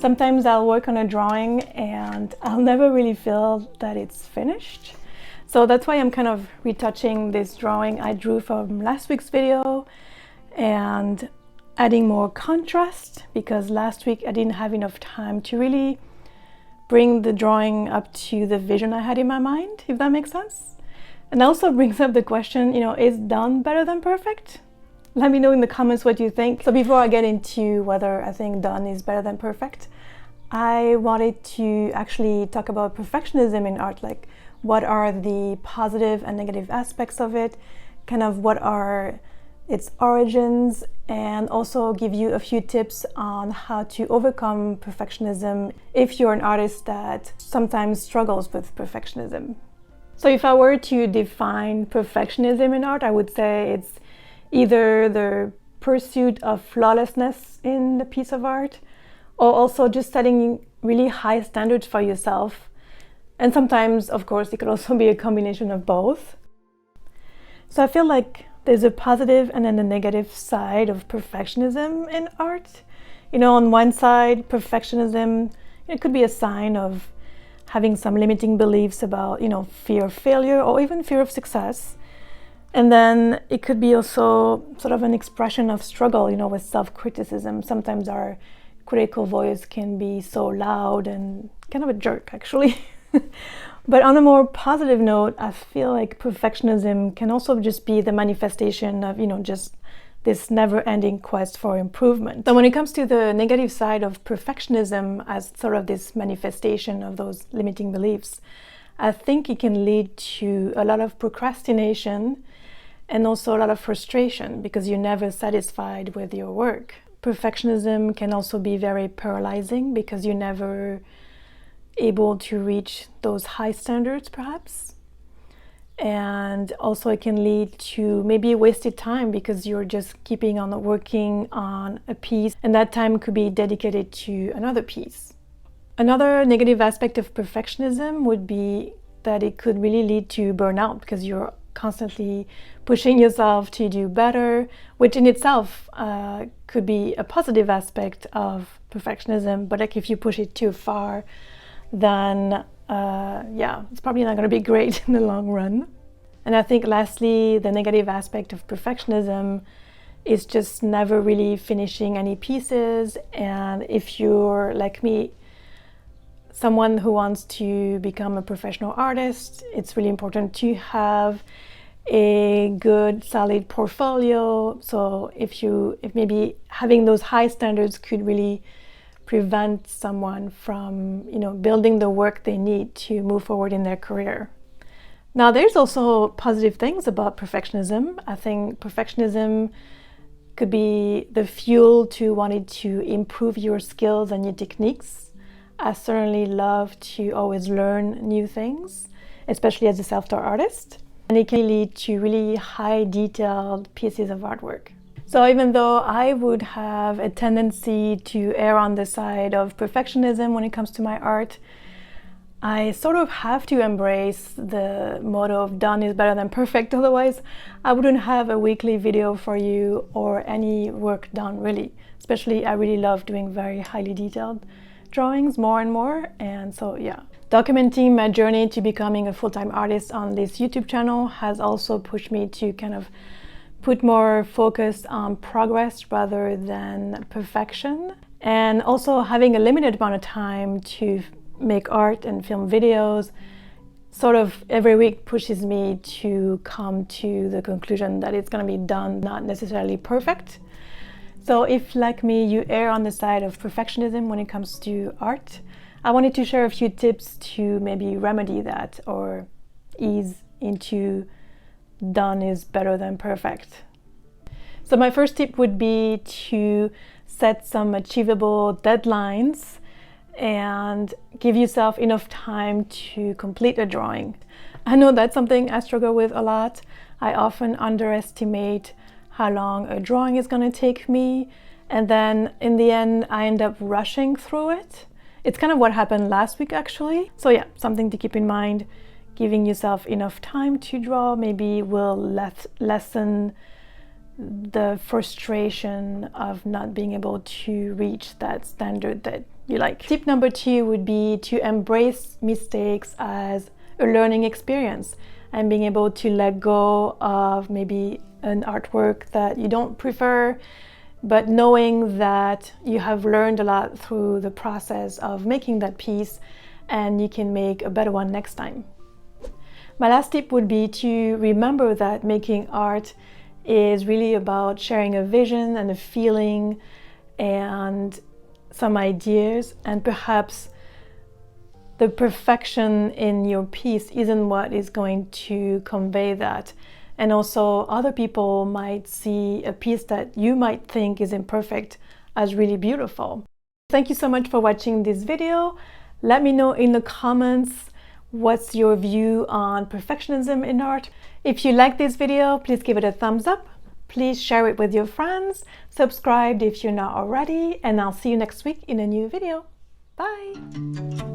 Sometimes I'll work on a drawing and I'll never really feel that it's finished. So that's why I'm kind of retouching this drawing I drew from last week's video and adding more contrast, because last week I didn't have enough time to really bring the drawing up to the vision I had in my mind, if that makes sense. And also brings up the question, is done better than perfect? Let me know in the comments what you think. So before I get into whether I think done is better than perfect, I wanted to actually talk about perfectionism in art, like what are the positive and negative aspects of it, kind of what are its origins, and also give you a few tips on how to overcome perfectionism if you're an artist that sometimes struggles with perfectionism. So if I were to define perfectionism in art, I would say it's either the pursuit of flawlessness in the piece of art, or also just setting really high standards for yourself. And sometimes, of course, it could also be a combination of both. So I feel like there's a positive and then a negative side of perfectionism in art. On one side, perfectionism, it could be a sign of having some limiting beliefs about, fear of failure or even fear of success. And then it could be also sort of an expression of struggle, with self-criticism. Sometimes our critical voice can be so loud and kind of a jerk, actually. But on a more positive note, I feel like perfectionism can also just be the manifestation of, just this never-ending quest for improvement. So when it comes to the negative side of perfectionism as sort of this manifestation of those limiting beliefs, I think it can lead to a lot of procrastination and also a lot of frustration because you're never satisfied with your work. Perfectionism can also be very paralyzing because you're never able to reach those high standards, perhaps. And also it can lead to maybe wasted time because you're just keeping on working on a piece, and that time could be dedicated to another piece. Another negative aspect of perfectionism would be that it could really lead to burnout because you're constantly pushing yourself to do better, which in itself could be a positive aspect of perfectionism. But like if you push it too far, then it's probably not going to be great in the long run. And I think lastly, the negative aspect of perfectionism is just never really finishing any pieces. And if you're like me, someone who wants to become a professional artist, it's really important to have a good solid portfolio. So if maybe having those high standards could really prevent someone from building the work they need to move forward in their career. Now there's also positive things about perfectionism. I think perfectionism could be the fuel to wanting to improve your skills and your techniques. I certainly love to always learn new things, especially as a self-taught artist. And it can lead to really high detailed pieces of artwork. So even though I would have a tendency to err on the side of perfectionism when it comes to my art, I sort of have to embrace the motto of done is better than perfect. Otherwise, I wouldn't have a weekly video for you or any work done really. Especially, I really love doing very highly detailed drawings more and more. And so, documenting my journey to becoming a full-time artist on this YouTube channel has also pushed me to kind of put more focus on progress rather than perfection. And also having a limited amount of time to make art and film videos sort of every week pushes me to come to the conclusion that it's going to be done, not necessarily perfect. So if, like me, you err on the side of perfectionism when it comes to art, I wanted to share a few tips to maybe remedy that or ease into done is better than perfect. So my first tip would be to set some achievable deadlines and give yourself enough time to complete a drawing. I know that's something I struggle with a lot. I often underestimate how long a drawing is going to take me, and then in the end I end up rushing through it. It's kind of what happened last week actually. So something to keep in mind. Giving yourself enough time to draw maybe will lessen the frustration of not being able to reach that standard that you like. Tip number 2 would be to embrace mistakes as a learning experience and being able to let go of maybe an artwork that you don't prefer, but knowing that you have learned a lot through the process of making that piece and you can make a better one next time. My last tip would be to remember that making art is really about sharing a vision and a feeling and some ideas, and perhaps the perfection in your piece isn't what is going to convey that. And also other people might see a piece that you might think is imperfect as really beautiful. Thank you so much for watching this video. Let me know in the comments what's your view on perfectionism in art. If you like this video, please give it a thumbs up. Please share it with your friends. Subscribe if you're not already, and I'll see you next week in a new video. Bye!